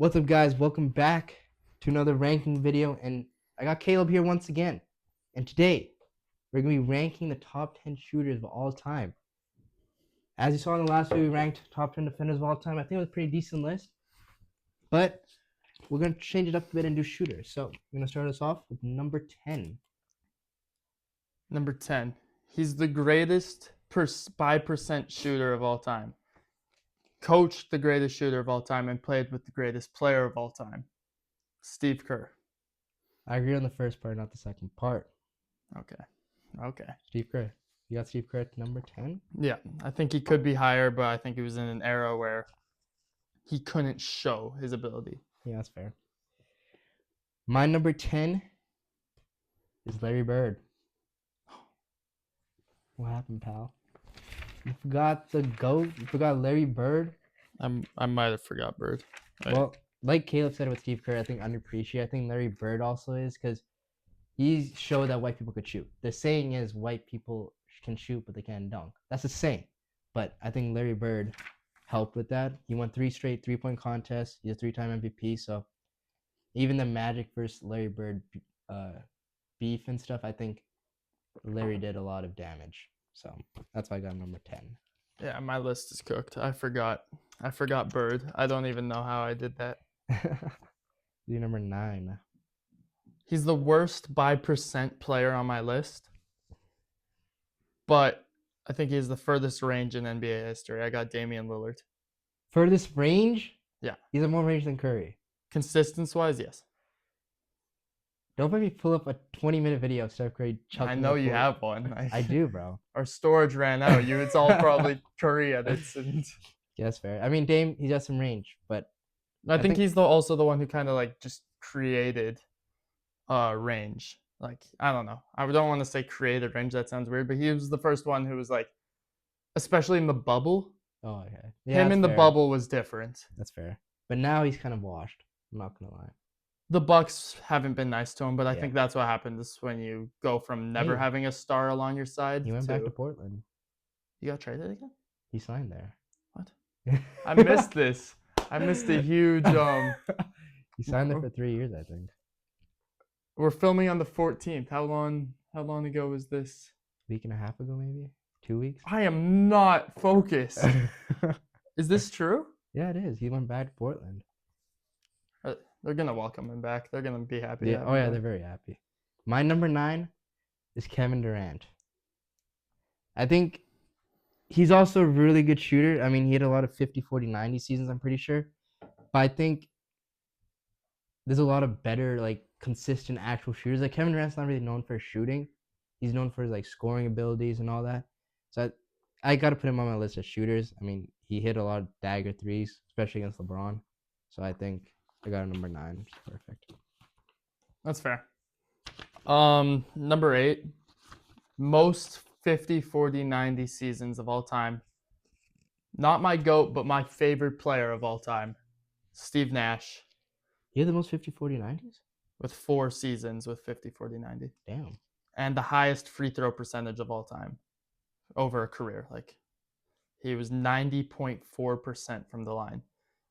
What's up, guys? Welcome back to another ranking video, and I got Caleb here once again. And today, we're going to be ranking the top 10 shooters of all time. As you saw in the last video, we ranked top 10 defenders of all time. I think it was a pretty decent list, but we're going to change it up a bit and do shooters. So, I'm going to start us off with number 10. Number 10. He's the greatest by percent shooter of all time. Coached the greatest shooter of all time and played with the greatest player of all time. Steve Kerr. I agree on the first part, not the second part. Okay. Steve Kerr. You got Steve Kerr at number 10? Yeah, I think he could be higher, but I think he was in an era where he couldn't show his ability. Yeah, that's fair. My number 10 is Larry Bird. What happened, pal? You forgot the GOAT? You forgot Larry Bird? I might have forgot Bird. Right. Well, like Caleb said with Steve Kerr, I think underappreciated. I think Larry Bird also is because he showed that white people could shoot. The saying is white people can shoot, but they can't dunk. That's the saying. But I think Larry Bird helped with that. He won 3 straight 3-point contests. He's a 3-time MVP. So even the Magic versus Larry Bird beef and stuff, I think Larry did a lot of damage. So that's why I got number 10. Yeah, my list is cooked. I forgot Bird. I don't even know how I did that. Do number 9. He's the worst by percent player on my list, but I think he has the furthest range in NBA history. I got Damian Lillard. Furthest range? Yeah. He's more range than Curry. Consistency-wise, yes. Don't make me pull up a 20-minute video of Steph Curry chucking. I know you have one. I do, bro. Our storage ran out. It's all probably Curry edits. And yeah, that's fair. I mean, Dame, he's got some range, but I think he's also the one who kind of like just created range. Like, I don't know. I don't want to say created range. That sounds weird, but he was the first one who was like, especially in the bubble. Oh, okay. Yeah, him in the bubble was different. That's fair. But now he's kind of washed. I'm not going to lie. The Bucks haven't been nice to him, but I think that's what happens when you go from never having a star along your side. He went back to Portland. You got traded again? He signed there. What? I missed this. I missed a huge. He signed there for 3 years, I think. We're filming on the 14th. How long ago was this? Week and a half ago, maybe 2 weeks. I am not focused. Is this true? Yeah, it is. He went back to Portland. They're gonna welcome him back. They're gonna be happy. Yeah. Oh yeah, they're very happy. My number 9 is Kevin Durant. I think he's also a really good shooter. I mean, he had a lot of 50, 40, 90 seasons, I'm pretty sure. But I think there's a lot of better, like, consistent actual shooters. Like, Kevin Durant's not really known for shooting. He's known for his, like, scoring abilities and all that. So I got to put him on my list of shooters. I mean, he hit a lot of dagger threes, especially against LeBron. So I think I got a number 9, which is perfect. That's fair. Number 8, most 50, 40, 90 seasons of all time. Not my GOAT, but my favorite player of all time, Steve Nash. He had the most 50, 40, 90s? With 4 seasons with 50, 40, 90. Damn. And the highest free throw percentage of all time over a career. Like, he was 90.4% from the line.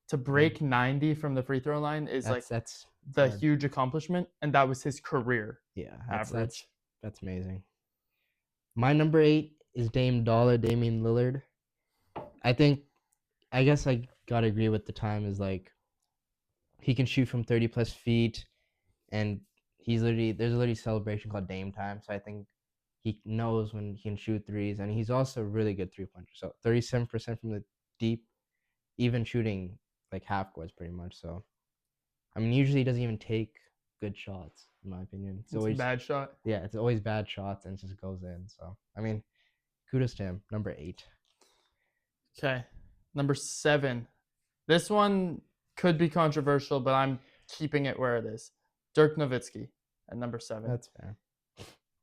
To break 90 from the free throw line is that's the huge accomplishment, and that was his career. Yeah, average. That's amazing. My number 8 is Damian Lillard. I guess I gotta agree with the time is like he can shoot from 30 plus feet, and there's literally a celebration called Dame Time. So I think he knows when he can shoot threes, and he's also a really good 3-pointer. So 37% from the deep, even shooting like half courts pretty much. So I mean, usually he doesn't even take good shots, in my opinion. It's always a bad shot. Yeah, it's always bad shots and it just goes in. So I mean, kudos to him. Number 8. Okay, number 7. This one could be controversial, but I'm keeping it where it is. Dirk Nowitzki at number 7. That's fair.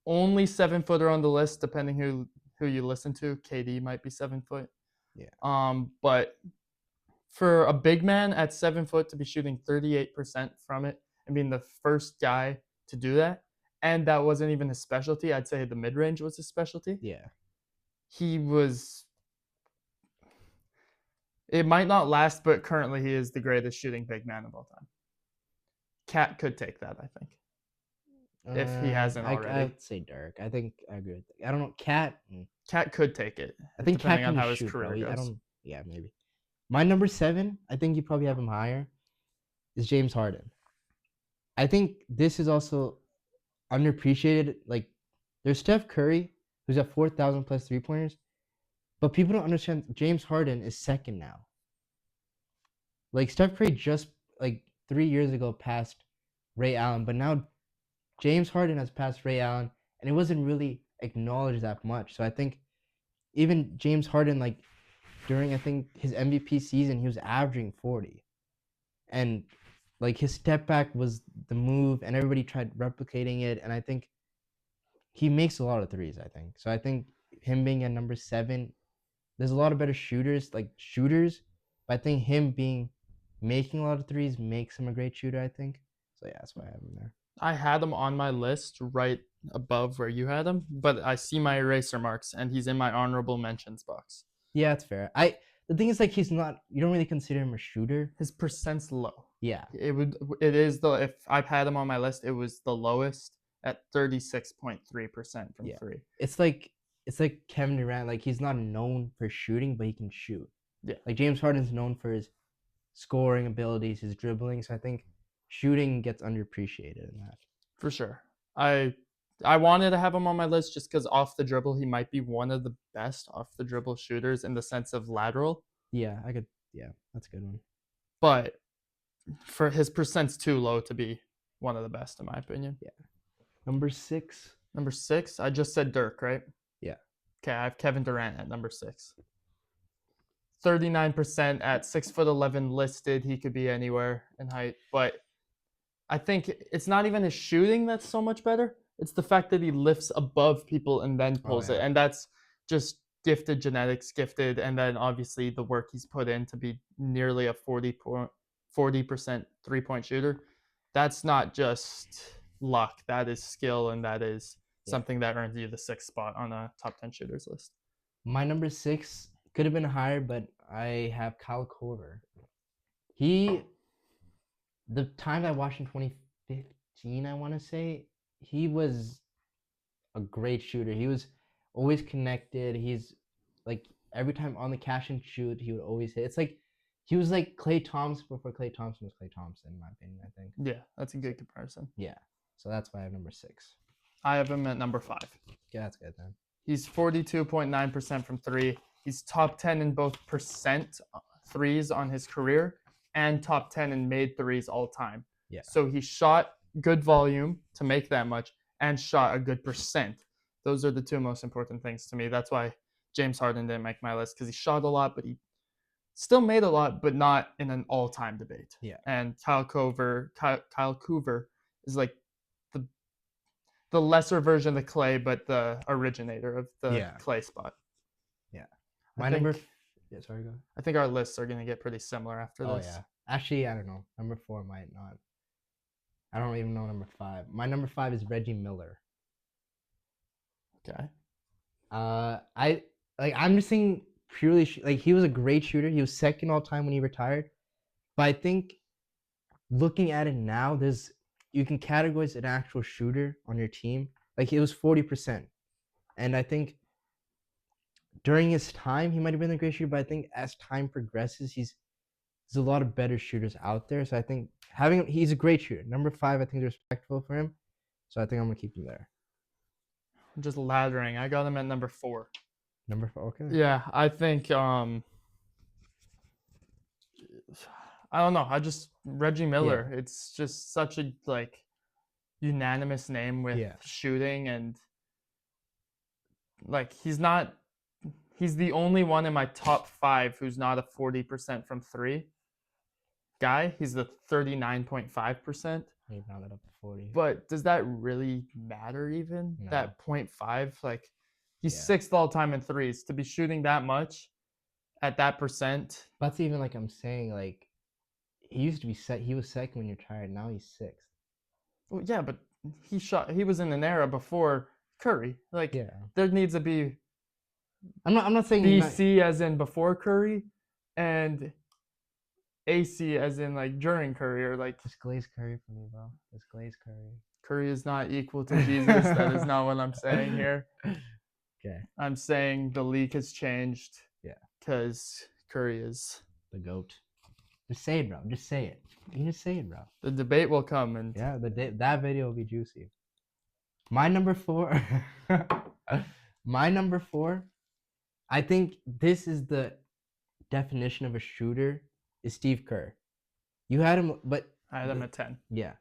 Only 7-footer on the list, depending who you listen to. KD might be 7 foot. Yeah. But for a big man at 7 foot to be shooting 38% from it and being the first guy to do that, and that wasn't even his specialty. I'd say the mid-range was his specialty. Yeah. He was It might not last, but currently he is the greatest shooting big man of all time. Cat could take that, I think, if he hasn't I already. would say Dirk. I think I agree with that. I don't know. Cat. Cat could take it, I think Cat depending on can just how his shoot, bro. career I goes. don't. Yeah, maybe. My number 7, I think you probably have him higher, is James Harden. I think this is also underappreciated. Like, there's Steph Curry, who's at 4,000 plus 3-pointers, but people don't understand James Harden is second now. Like, Steph Curry just, like, 3 years ago passed Ray Allen, but now James Harden has passed Ray Allen, and it wasn't really acknowledged that much. So I think even James Harden, like, during, I think, his MVP season, he was averaging 40. And, like, his step back was the move, and everybody tried replicating it. And I think he makes a lot of threes, I think. So I think him being at number 7, there's a lot of better shooters, but I think him making a lot of threes makes him a great shooter, I think. So yeah, that's why I have him there. I had him on my list right above where you had him, but I see my eraser marks, and he's in my honorable mentions box. Yeah, that's fair. The thing is, like, he's not. You don't really consider him a shooter. His percent's low. Yeah. It is the if I've had him on my list, it was the lowest at 36.3% from three. It's like Kevin Durant. Like, he's not known for shooting, but he can shoot. Yeah. Like, James Harden's known for his scoring abilities, his dribbling. So I think shooting gets underappreciated in that. For sure. I wanted to have him on my list just because off the dribble, he might be one of the best off the dribble shooters in the sense of lateral. Yeah, I could. Yeah, that's a good one. But for his percent's too low to be one of the best, in my opinion. Yeah. Number 6. Number 6, I just said Dirk, right? Yeah. Okay, I have Kevin Durant at number 6. 39% at 6'11" listed. He could be anywhere in height, but I think it's not even his shooting that's so much better. It's the fact that he lifts above people and then pulls it, and that's just gifted genetics, and then obviously the work he's put in to be nearly a 40% 3-point shooter. That's not just luck. That is skill, and that is something that earns you the 6th spot on a top 10 shooters list. My number 6 could have been higher, but I have Kyle Korver. The time I watched in 2015, I want to say, he was a great shooter. He was always connected. He's like, every time on the catch and shoot, he would always hit. It's like he was like Klay Thompson before Klay Thompson was Klay Thompson, in my opinion, I think. Yeah, that's a good comparison. Yeah. So that's why I have number 6. I have him at number 5. Yeah, that's good then. He's 42.9% from 3. He's top 10 in both percent threes on his career and top 10 in made threes all time. Yeah. So he shot good volume to make that much and shot a good percent. Those are the two most important things to me. That's why James Harden didn't make my list, because he shot a lot, but he still made a lot, but not in an all-time debate. Yeah. And Kyle Coover is like the lesser version of Klay, but the originator of the Klay spot. Yeah. Yeah, sorry, go ahead. I think our lists are going to get pretty similar after this. Oh, yeah. Actually, I don't know. Number 4 might not. I don't even know number 5. My number 5 is Reggie Miller. Okay. I'm just saying purely, he was a great shooter. He was second all time when he retired. But I think looking at it now, you can categorize an actual shooter on your team. Like, it was 40%. And I think during his time, he might have been a great shooter, but I think as time progresses, there's a lot of better shooters out there. So I think he's a great shooter. Number 5, I think is respectful for him. So I think I'm going to keep him there. I'm just laddering. I got him at number 4. Number 4, okay. Yeah, I think, I don't know. Reggie Miller, it's just such a, unanimous name with shooting, and, he's the only one in my top 5 who's not a 40% from 3 guy. He's the 39.5%. Maybe not that up to 40. But does that really matter even? No. That 0.5? He's 6th all time in threes. To be shooting that much at that percent. That's even I'm saying, he used to be he was second when you're tired. Now he's 6th. Well, yeah, but he was in an era before Curry. There needs to be I'm not saying BC as in before Curry, and AC as in like during Curry, or like Just glaze Curry for me, bro. Just glaze Curry. Curry is not equal to Jesus. That is not what I'm saying here. Okay. I'm saying the league has changed. Yeah. Because Curry is the GOAT. Just say it, bro. Just say it. You just say it, bro. The debate will come, and yeah, that video will be juicy. My number 4. My number 4. I think this is the definition of a shooter. Is Steve Kerr. You had him, but I had him at 10. Yeah.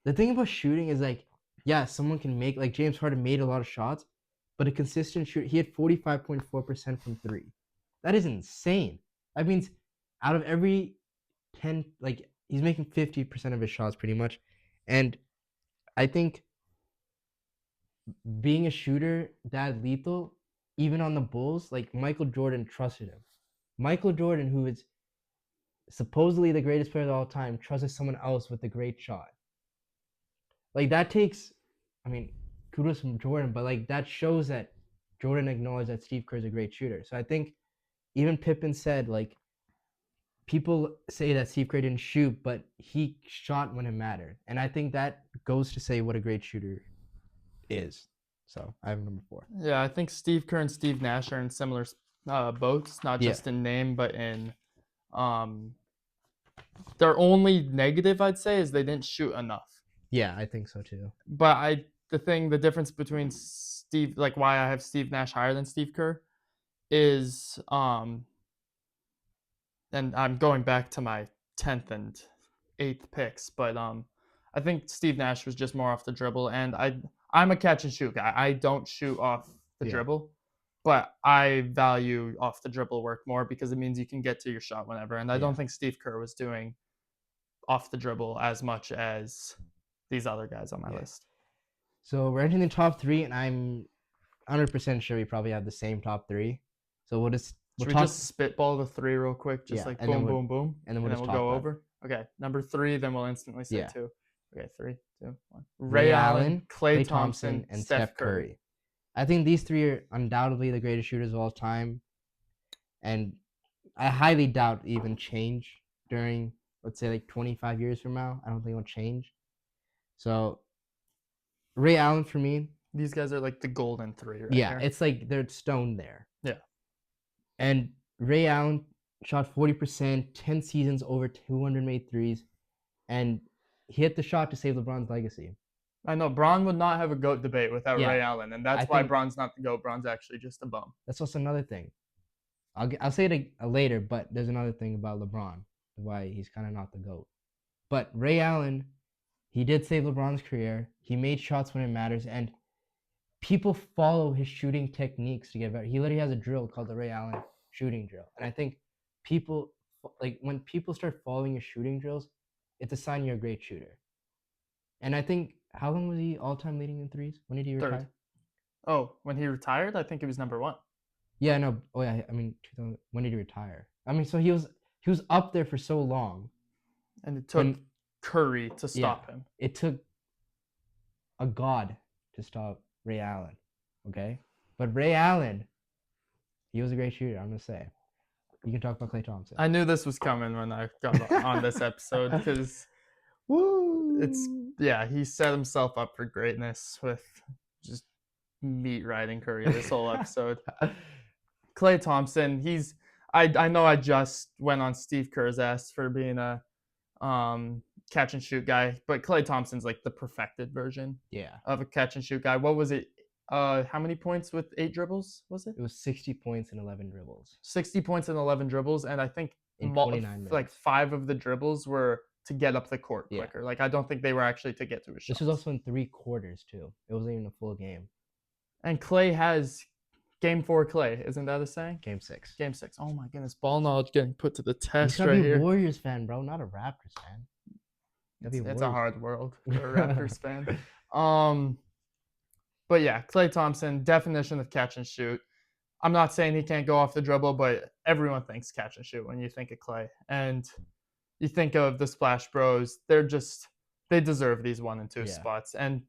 The thing about shooting is like, yeah, someone can make like James Harden made a lot of shots, but a consistent shoot. He had 45.4% from 3. That is insane. That means out of every 10, like he's making 50% of his shots pretty much. And I think being a shooter that lethal, even on the Bulls, like Michael Jordan trusted him. Michael Jordan, who is supposedly the greatest player of all time, trusted someone else with a great shot. Like that takes, I mean, kudos from Jordan, but like that shows that Jordan acknowledged that Steve Kerr is a great shooter. So I think even Pippen said like people say that Steve Kerr didn't shoot, but he shot when it mattered, and I think that goes to say what a great shooter is. So I have number 4. Yeah, I think Steve Kerr and Steve Nash are in similar boats, not just in name, but in their only negative, I'd say, is they didn't shoot enough. Yeah, I think so too. But the difference between Steve, like why I have Steve Nash higher than Steve Kerr, is and I'm going back to my 10th and 8th picks, but I think Steve Nash was just more off the dribble, and I'm a catch and shoot guy. I don't shoot off the dribble, but I value off the dribble work more because it means you can get to your shot whenever, and I don't think Steve Kerr was doing off the dribble as much as these other guys on my list. So we're entering the top 3, and I'm 100% sure we probably have the same top 3. So Should we just spitball the 3 real quick? Just like boom, boom, boom. And then we'll go over. Okay. Number 3, then we'll instantly say 2. Okay. 3, 2, 1. Ray Allen, Klay Thompson, and Steph Curry. I think these 3 are undoubtedly the greatest shooters of all time. And I highly doubt even change during, let's say, like 25 years from now. I don't think it'll change. So Ray Allen for me. These guys are like the golden 3 right Yeah, here. it's like they're stone there. Yeah. And Ray Allen shot 40%, 10 seasons, over 200 made threes, and he hit the shot to save LeBron's legacy. I know Bron would not have a GOAT debate without Ray Allen, and that's why Bron's not the GOAT. Bron's actually just a bum. That's also another thing. I'll say it later, but there's another thing about LeBron, why he's kind of not the GOAT. But Ray Allen, he did save LeBron's career. He made shots when it matters, and people follow his shooting techniques to get better. He literally has a drill called the Ray Allen shooting drill. And I think people, like when people start following your shooting drills, it's a sign you're a great shooter. And I think, how long was he all-time leading in threes? When did he retire? 3rd. Oh, when he retired, I think it was number 1. Yeah, no. Oh yeah, I mean, when did he retire? I mean, so he was up there for so long. And it took Curry to stop him. It took a god to stop Ray Allen, okay? But Ray Allen, he was a great shooter, I'm going to say. You can talk about Klay Thompson. I knew this was coming when I got on this episode because he set himself up for greatness with just meat riding Curry this whole episode. Klay Thompson, I know I just went on Steve Kerr's ass for being a catch and shoot guy, but Klay Thompson's like the perfected version of a catch and shoot guy. What was it? How many points with 8 dribbles was it? It was 60 points and 11 dribbles. 60 points and 11 dribbles, and I think in 29 minutes. Like 5 of the dribbles were to get up the court quicker. Like I don't think they were actually to get to his shots. This was also in 3 quarters too. It wasn't even a full game. And Klay has Game 4 Klay, isn't that a saying? Game 6. Game 6. Oh my goodness, ball knowledge getting put to the test right here. You gotta be a Warriors fan, bro, not a Raptors fan. It's a hard world for a Raptors fan. But yeah, Klay Thompson, definition of catch and shoot. I'm not saying he can't go off the dribble, but everyone thinks catch and shoot when you think of Klay. And you think of the Splash Bros, they deserve these 1 and 2 spots. And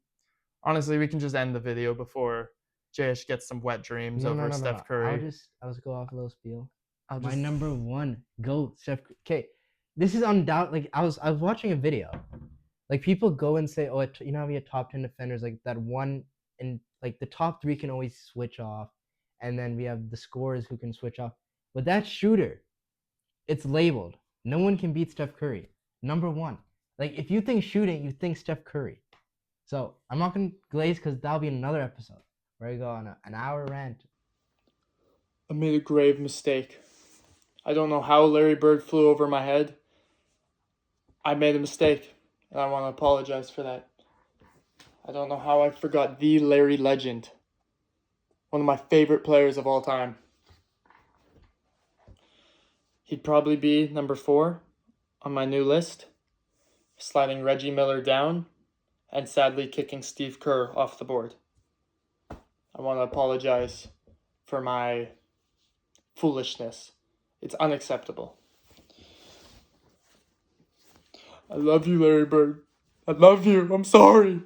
honestly, we can just end the video before JH gets some wet dreams over Steph Curry. I'll just go off a little spiel. My number one GOAT, Steph. Okay, this is undoubtedly. Like I was watching a video. Like people go and say, oh, you know how we have top 10 defenders, like that one, and like the top three can always switch off, and then we have the scorers who can switch off. But that shooter, it's labeled. No one can beat Steph Curry. Number one. Like if you think shooting, you think Steph Curry. So I'm not gonna glaze because that'll be another episode where I go on an hour rant. I made a grave mistake. I don't know how Larry Bird flew over my head. I made a mistake, and I want to apologize for that. I don't know how I forgot the Larry legend. One of my favorite players of all time. He'd probably be number 4 on my new list, sliding Reggie Miller down, and sadly kicking Steve Kerr off the board. I want to apologize for my foolishness. It's unacceptable. I love you, Larry Bird. I love you. I'm sorry.